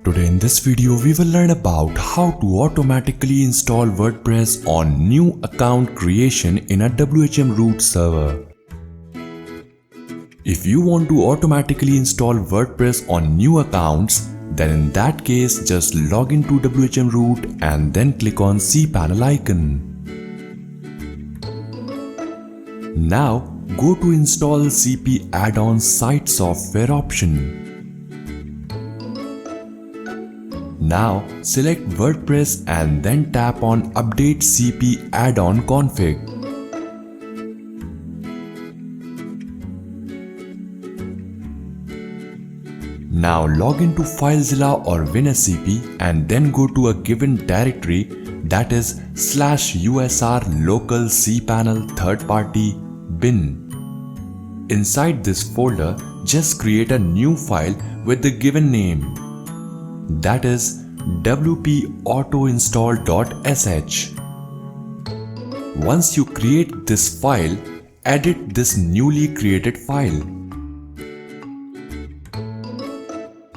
Today in this video we will learn about how to automatically install WordPress on new account creation in a WHM root server. If you want to automatically install WordPress on new accounts, then in that case just log into WHM root and then click on cPanel icon. Now go to Install cPAddon site software option. Now select WordPress and then tap on Update cPAddon config. Now log into FileZilla or WinSCP and then go to a given directory, that is /usr local cPanel third party bin. Inside this folder, just create a new file with the given name, that is wpAutoinstall.sh. Once you create this file, edit this newly created file.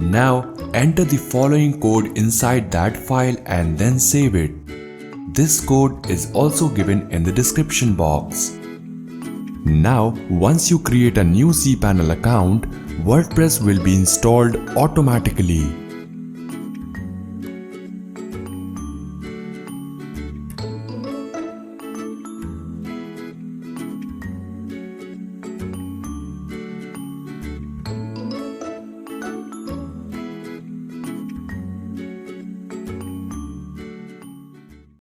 Now enter the following code inside that file and then save it. This code is also given in the description box. Now once you create a new cPanel account, WordPress will be installed automatically.